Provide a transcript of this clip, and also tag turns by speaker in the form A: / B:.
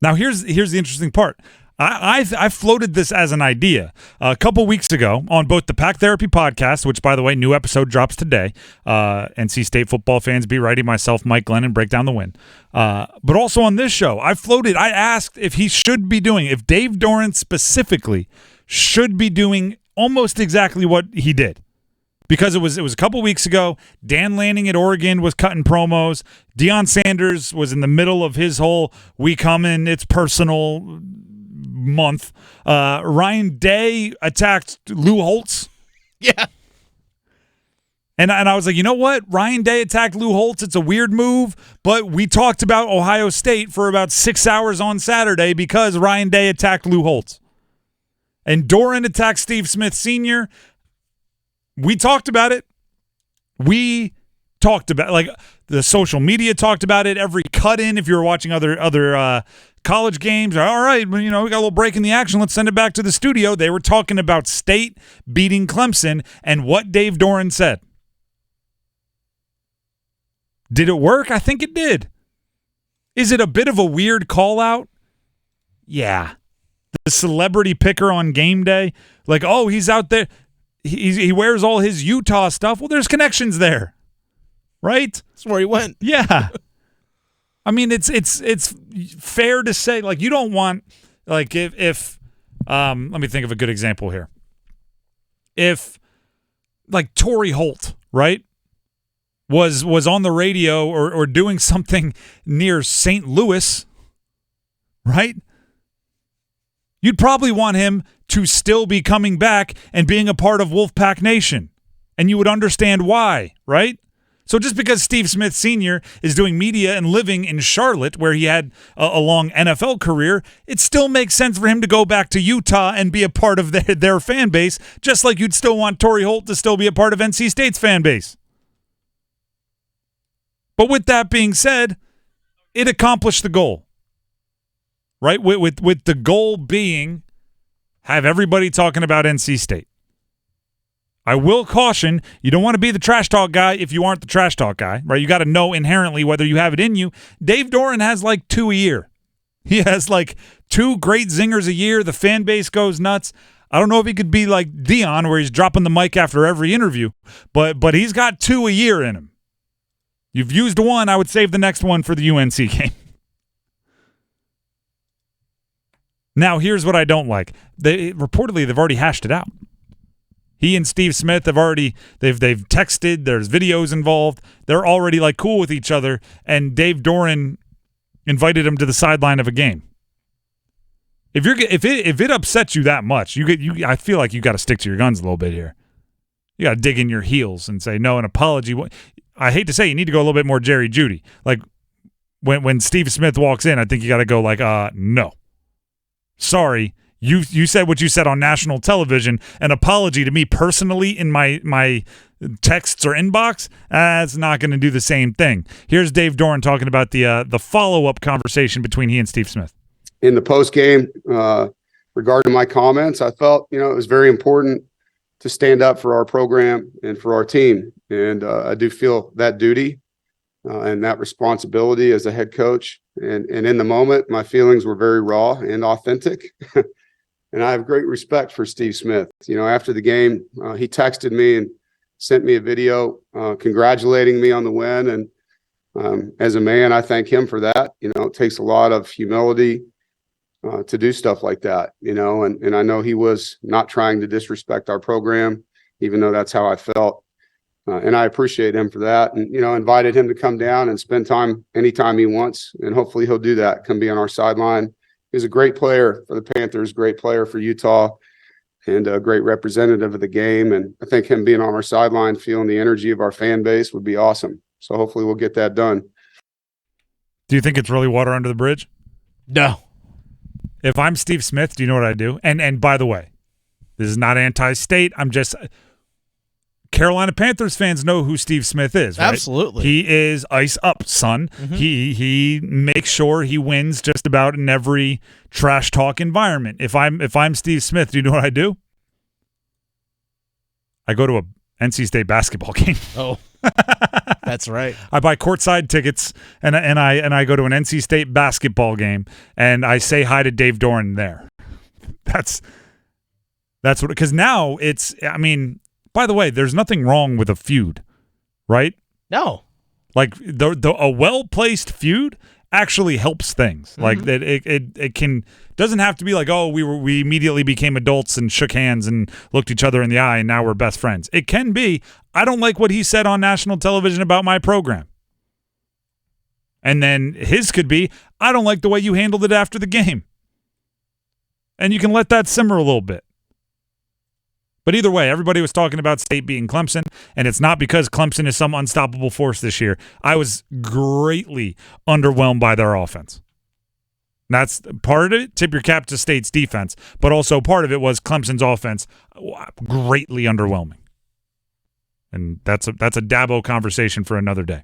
A: Now, here's the interesting part. I floated this as an idea a couple weeks ago on both the Pack Therapy podcast, which, by the way, new episode drops today. NC State football fans, be ready. Myself, Mike Glennon, break down the win. But also on this show, I asked if he should be doing, if Dave Doeren specifically should be doing almost exactly what he did. Because it was a couple weeks ago, Dan Lanning at Oregon was cutting promos. Deion Sanders was in the middle of his whole "we coming, it's personal" month. Ryan Day attacked Lou Holtz.
B: Yeah.
A: And I was like, you know what? Ryan Day attacked Lou Holtz. It's a weird move, but we talked about Ohio State for about 6 hours on Saturday because Ryan Day attacked Lou Holtz. And Doeren attacked Steve Smith Sr. We talked about it. We talked about, like, the social media talked about it. Every cut-in, if you were watching other college games, all right, we got a little break in the action. Let's send it back to the studio. They were talking about State beating Clemson and what Dave Doeren said. Did it work? I think it did. Is it a bit of a weird call-out? Yeah. The celebrity picker on game day, like, oh, he's out there. He wears all his Utah stuff. Well, there's connections there, right?
B: That's where he went.
A: Yeah. I mean, it's fair to say, like, you don't want, like, if let me think of a good example here. If, like, Torrey Holt, right, was on the radio or doing something near St. Louis, right, you'd probably want him to still be coming back and being a part of Wolfpack Nation. And you would understand why, right? So just because Steve Smith Sr. is doing media and living in Charlotte, where he had a long NFL career, it still makes sense for him to go back to Utah and be a part of their fan base, just like you'd still want Torrey Holt to still be a part of NC State's fan base. But with that being said, it accomplished the goal, right? With the goal being have everybody talking about NC State. I will caution, you don't want to be the trash talk guy if you aren't the trash talk guy, right? You got to know inherently whether you have it in you. Dave Doeren has like 2 a year. He has like 2 great zingers a year. The fan base goes nuts. I don't know if he could be like Deion, where he's dropping the mic after every interview, but he's got 2 a year in him. You've used one, I would save the next one for the UNC game. Now, here's what I don't like. Reportedly, they've already hashed it out. He and Steve Smith they've texted. There's videos involved. They're already like cool with each other. And Dave Doeren invited him to the sideline of a game. If it upsets you that much, I feel like you got to stick to your guns a little bit here. You got to dig in your heels and say no. An apology. I hate to say, you need to go a little bit more Jerry Jeudy. Like when Steve Smith walks in, I think you got to go like no. Sorry, you said what you said on national television. An apology to me personally in my texts or inbox, it's not going to do the same thing. Here's Dave Doeren talking about the follow-up conversation between he and Steve Smith.
C: In the post-game, regarding my comments, I felt, it was very important to stand up for our program and for our team. And I do feel that duty and that responsibility as a head coach. And in the moment, my feelings were very raw and authentic. And I have great respect for Steve Smith. After the game, he texted me and sent me a video congratulating me on the win. And as a man, I thank him for that. It takes a lot of humility to do stuff like that, and I know he was not trying to disrespect our program, even though that's how I felt. And I appreciate him for that. And, invited him to come down and spend time anytime he wants. And hopefully he'll do that, come be on our sideline. He's a great player for the Panthers, great player for Utah, and a great representative of the game. And I think him being on our sideline, feeling the energy of our fan base would be awesome. So hopefully we'll get that done.
A: Do you think it's really water under the bridge?
B: No.
A: If I'm Steve Smith, do you know what I do? And by the way, this is not anti-state. I'm just Carolina Panthers fans know who Steve Smith is, right?
B: Absolutely.
A: He is ice up, son. Mm-hmm. He makes sure he wins just about in every trash talk environment. If I'm Steve Smith, do you know what I do? I go to NC State basketball game.
B: Oh, that's right.
A: I buy courtside tickets and I go to an NC State basketball game and I say hi to Dave Doeren there. That's what, because now it's, I mean, by the way, there's nothing wrong with a feud, right?
B: No.
A: Like a well-placed feud actually helps things. Like that it can, doesn't have to be like, oh, we immediately became adults and shook hands and looked each other in the eye and now we're best friends. It can be, I don't like what he said on national television about my program. And then his could be, I don't like the way you handled it after the game. And you can let that simmer a little bit. But either way, everybody was talking about State beating Clemson, and it's not because Clemson is some unstoppable force this year. I was greatly underwhelmed by their offense. That's part of it. Tip your cap to State's defense, but also part of it was Clemson's offense greatly underwhelming. And that's a Dabo conversation for another day.